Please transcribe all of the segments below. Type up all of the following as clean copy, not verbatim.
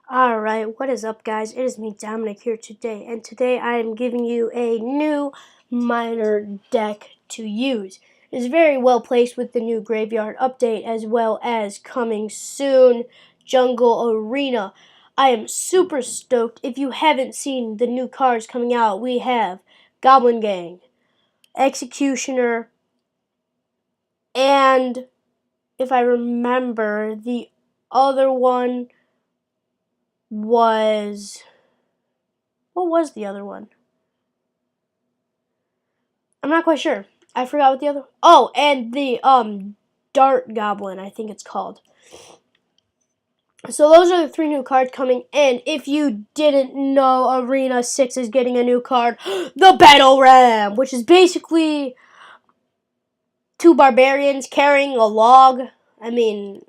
Alright, what is up guys? It is me, Dominic, here today, and today I am giving you a new minor deck to use. It is very well placed with the new Graveyard update, as well as coming soon, Jungle Arena. I am super stoked. If you haven't seen the new cards coming out, we have Goblin Gang, Executioner, and if I remember, the other one was... What was the other one? I'm not quite sure. I forgot what the other... Oh, and the Dart Goblin, I think it's called. So those are the 3 new cards coming in. If you didn't know, Arena 6 is getting a new card, the Battle Ram, which is basically 2 barbarians carrying a log. I mean,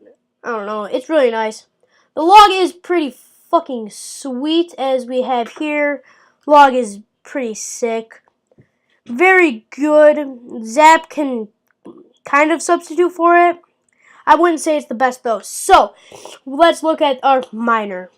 I don't know. It's really nice. The log is pretty fucking sweet, as we have here. Log is pretty sick. Very good. Zap can kind of substitute for it. I wouldn't say it's the best though. So, let's look at our miner.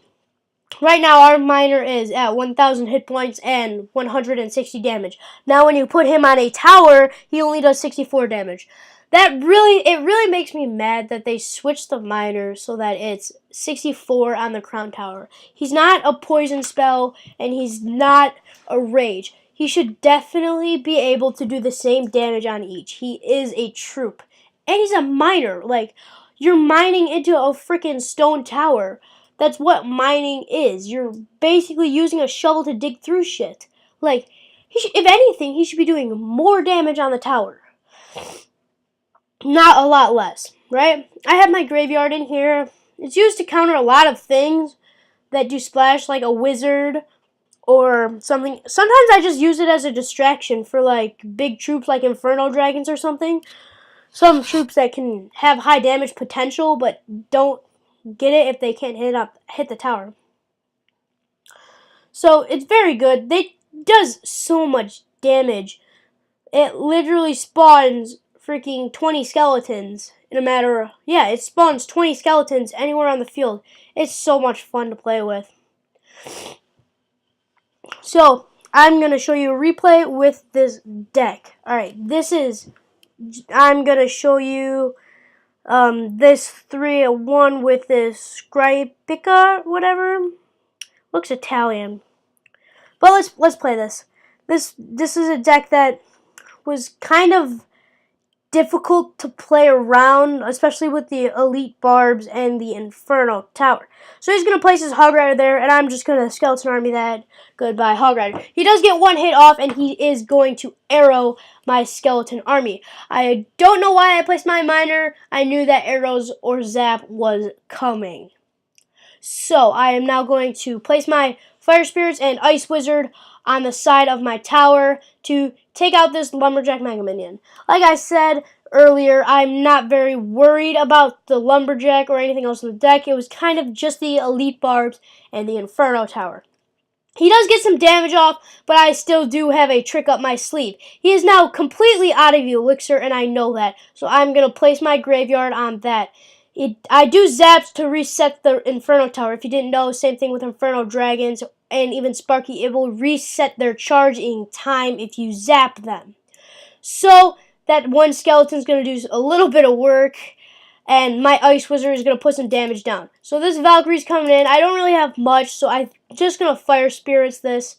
Right now, our miner is at 1,000 hit points and 160 damage. Now, when you put him on a tower, he only does 64 damage. It really makes me mad that they switched the miner so that it's 64 on the crown tower. He's not a poison spell, and he's not a rage. He should definitely be able to do the same damage on each. He is a troop. And he's a miner. Like, you're mining into a freaking stone tower. That's what mining is. You're basically using a shovel to dig through shit. Like, if anything, he should be doing more damage on the tower. Not a lot less, right? I have my graveyard in here. It's used to counter a lot of things that do splash, like a wizard or something. Sometimes I just use it as a distraction for, like, big troops like Inferno Dragons or something. Some troops that can have high damage potential, but don't get it if they can't hit the tower. So it's very good. It does so much damage. It literally spawns freaking 20 skeletons in a matter of... Yeah, it spawns 20 skeletons anywhere on the field. It's so much fun to play with. So, I'm going to show you a replay with this deck. Alright, I'm going to show you this 3-1 with this Scripica, whatever. Looks Italian. But let's play this. This is a deck that was kind of difficult to play around, especially with the Elite Barbs and the Inferno Tower. So he's going to place his Hog Rider there, and I'm just going to Skeleton Army that. Goodbye, Hog Rider. He does get 1 hit off, and he is going to arrow my Skeleton Army. I don't know why I placed my Miner. I knew that arrows or zap was coming. So I am now going to place my Fire Spirits and Ice Wizard on the side of my tower to take out this Lumberjack Mega Minion. Like I said earlier, I'm not very worried about the Lumberjack or anything else in the deck. It was kind of just the Elite Barbs and the Inferno Tower. He does get some damage off, but I still do have a trick up my sleeve. He is now completely out of Elixir, and I know that. So I'm going to place my graveyard on that. I do zaps to reset the Inferno Tower. If you didn't know, same thing with Inferno Dragons and even Sparky. It will reset their charging time if you zap them. So that one skeleton is going to do a little bit of work, and my Ice Wizard is going to put some damage down. So this Valkyrie's coming in. I don't really have much, so I'm just going to Fire Spirits this,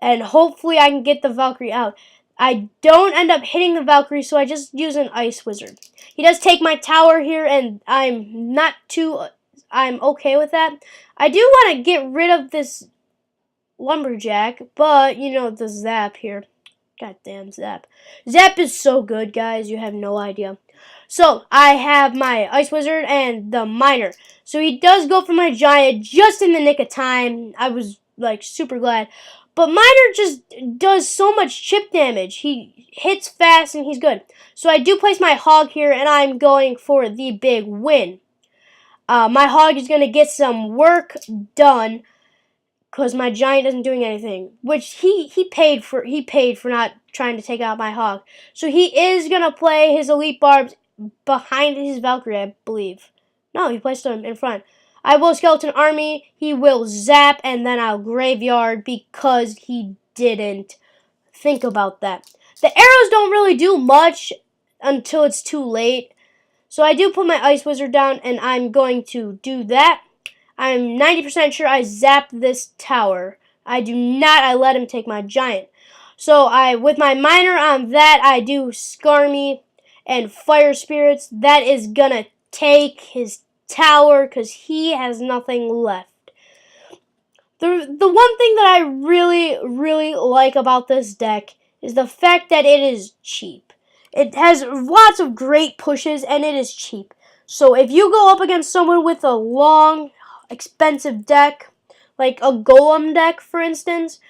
and hopefully I can get the Valkyrie out. I don't end up hitting the Valkyrie, so I just use an Ice Wizard. He does take my tower here, and I'm okay with that. I do want to get rid of this Lumberjack, but, you know, the Zap here. Goddamn Zap. Zap is so good, guys. You have no idea. So, I have my Ice Wizard and the Miner. So, he does go for my Giant just in the nick of time. I was, like, super glad. But Miner just does so much chip damage. He hits fast and he's good. So I do place my Hog here, and I'm going for the big win. My Hog is going to get some work done because my Giant isn't doing anything. Which he paid for not trying to take out my Hog. So he is going to play his Elite Barbs behind his Valkyrie, I believe. No, he placed them in front. I will Skeleton Army, he will zap, and then I'll Graveyard because he didn't think about that. The arrows don't really do much until it's too late. So I do put my Ice Wizard down, and I'm going to do that. I'm 90% sure I zapped this tower. I do not. I let him take my Giant. So with my Miner on that, I do Skarmy and Fire Spirits. That is going to take his tower because he has nothing left. The one thing that I really like about this deck is the fact that it is cheap. It has lots of great pushes, and it is cheap. So if you go up against someone with a long, expensive deck, like a Golem deck, for instance,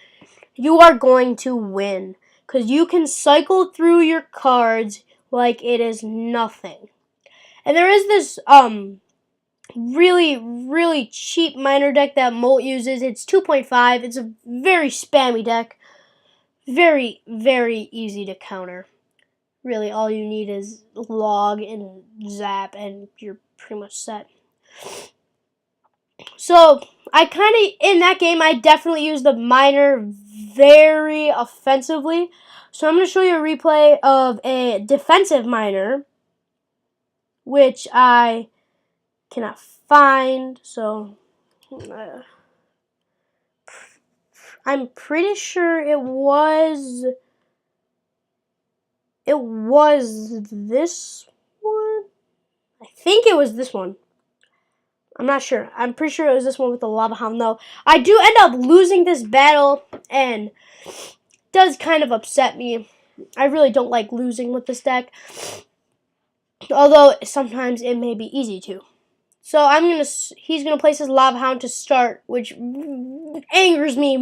you are going to win. Because you can cycle through your cards like it is nothing. And there is this really cheap miner deck that Molt uses. It's 2.5. It's a very spammy deck. Very easy to counter. Really, all you need is log and zap, and you're pretty much set. So, in that game, I definitely used the miner very offensively. So, I'm going to show you a replay of a defensive miner, which I cannot find. So, I'm pretty sure it was this one. I think it was this one. I'm not sure. I'm pretty sure it was this one with the Lava Hound, though. I do end up losing this battle, and it does kind of upset me. I really don't like losing with this deck, although sometimes it may be easy to. So he's gonna place his Lava Hound to start, which angers me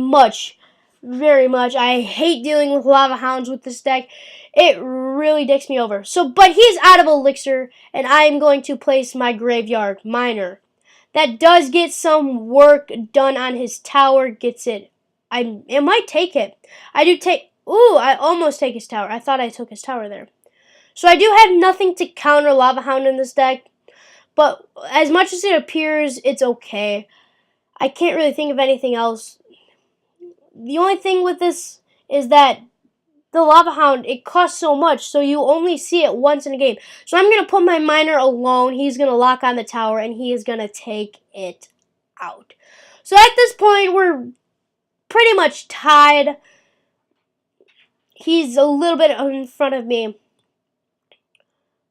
very much. I hate dealing with Lava Hounds with this deck. It really dicks me over. But he's out of Elixir, and I am going to place my Graveyard Miner. That does get some work done on his tower. Gets it. It might take it. I do take. Ooh, I almost take his tower. I thought I took his tower there. So I do have nothing to counter Lava Hound in this deck. But as much as it appears, it's okay. I can't really think of anything else. The only thing with this is that the Lava Hound, it costs so much, so you only see it once in a game. So I'm going to put my Miner alone. He's going to lock on the tower, and he is going to take it out. So at this point, we're pretty much tied. He's a little bit in front of me.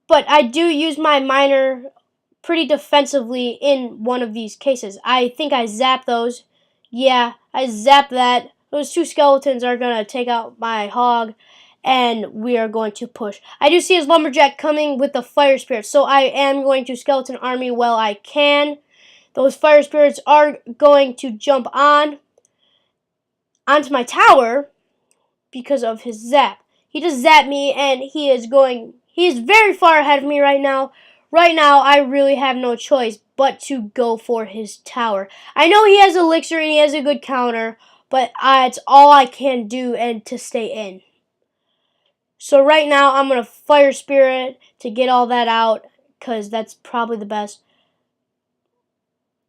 But I do use my Miner pretty defensively in one of these cases. I think I zap those. Yeah, I zap that. Those two skeletons are going to take out my hog, and we are going to push. I do see his lumberjack coming with the fire spirits, so I am going to skeleton army while I can. Those fire spirits are going to jump onto my tower because of his zap. He just zapped me, and he is very far ahead of me right now. Right now, I really have no choice but to go for his tower. I know he has Elixir and he has a good counter, but it's all I can do and to stay in. So right now, I'm going to Fire Spirit to get all that out, because that's probably the best.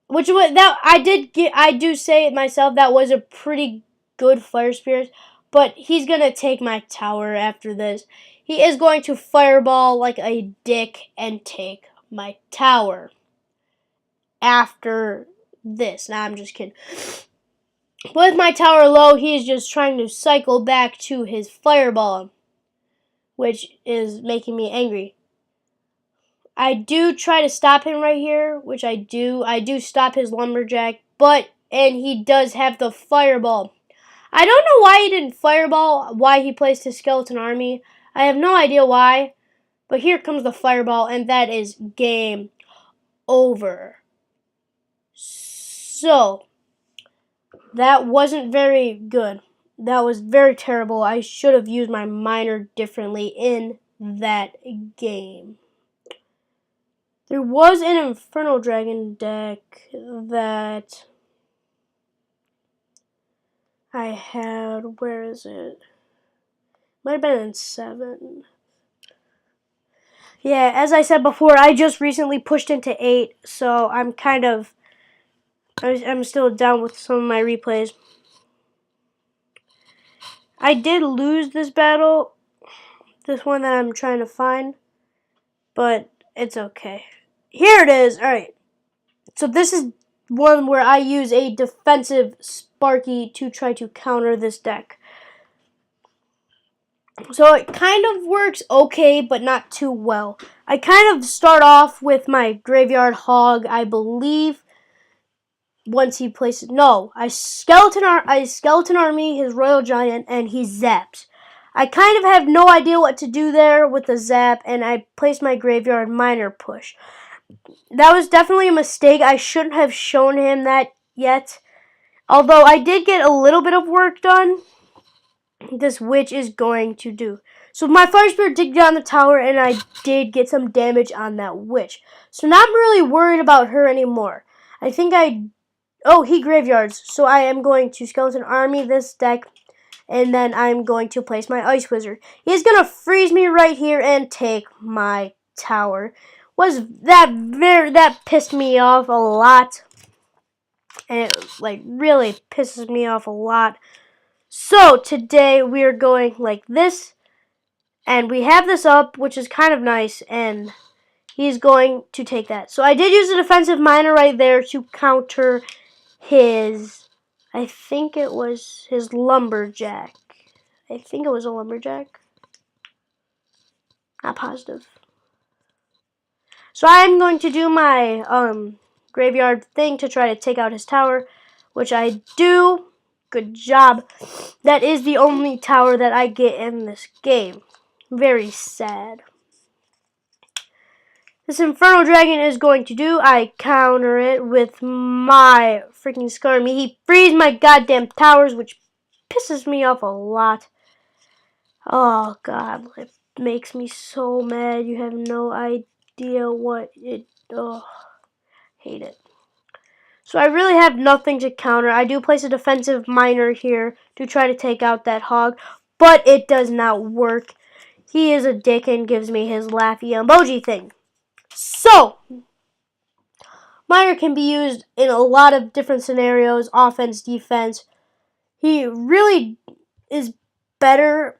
I do say it myself, that was a pretty good Fire Spirit, but he's going to take my tower after this. He is going to Fireball like a dick and take my tower after this. Nah, I'm just kidding. With my tower low, he is just trying to cycle back to his Fireball, which is making me angry. I do try to stop him right here, which I do. I do stop his Lumberjack, and he does have the Fireball. I don't know why he didn't Fireball, why he placed his Skeleton Army. I have no idea why, but here comes the Fireball, and that is game over. So, that wasn't very good. That was very terrible. I should have used my Miner differently in that game. There was an Infernal Dragon deck that I had. Where is it? Might have been in 7. Yeah, as I said before, I just recently pushed into 8, so I'm kind of I'm still down with some of my replays. I did lose this battle, this one that I'm trying to find, but it's okay. Here it is. Alright. So this is one where I use a defensive Sparky to try to counter this deck. So it kind of works okay, but not too well. I kind of start off with my Graveyard Hog, I believe. Once he places, no, I skeleton army his Royal Giant, and he zaps. I kind of have no idea what to do there with the zap, and I placed my Graveyard Miner push. That was definitely a mistake. I shouldn't have shown him that yet. Although I did get a little bit of work done, this witch is going to do. So my Fire Spirit did get on the tower, and I did get some damage on that witch. So not really worried about her anymore. I think oh, he graveyards. So I am going to Skeleton Army this deck, and then I'm going to place my Ice Wizard. He's going to freeze me right here and take my tower. That pissed me off a lot. And it really pisses me off a lot. So today we are going like this, and we have this up, which is kind of nice, and he's going to take that. So I did use a defensive miner right there to counter his, I think it was his lumberjack. I think it was a lumberjack. Not positive. So I'm going to do my graveyard thing to try to take out his tower, which I do. Good job. That is the only tower that I get in this game. Very sad. This Inferno Dragon is going to do. I counter it with my freaking Skarmy. He frees my goddamn towers, which pisses me off a lot. Oh, God. It makes me so mad. You have no idea what it... Oh, hate it. So I really have nothing to counter. I do place a defensive miner here to try to take out that hog, but it does not work. He is a dick and gives me his laughy emoji thing. So, miner can be used in a lot of different scenarios, offense, defense. He really is better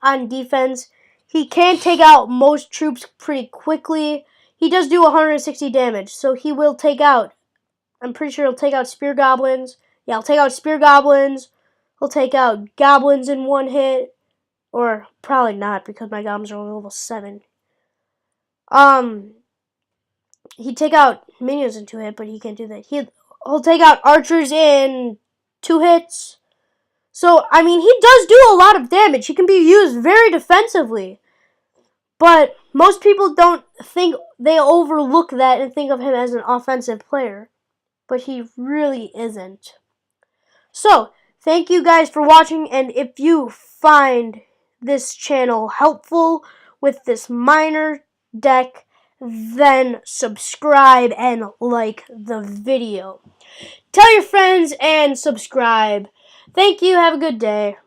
on defense. He can take out most troops pretty quickly. He does do 160 damage, so he will take out, I'm pretty sure he'll take out Spear Goblins. Yeah, he'll take out Spear Goblins. He'll take out Goblins in one hit. Or probably not, because my Goblins are only level 7. He'd take out minions in 2 hits, but he can't do that. He'll take out archers in 2 hits. So, I mean, he does do a lot of damage. He can be used very defensively. But most people don't think, they overlook that and think of him as an offensive player. But he really isn't. So, thank you guys for watching, and if you find this channel helpful with this miner deck, then subscribe and like the video. Tell your friends and subscribe. Thank you. Have a good day.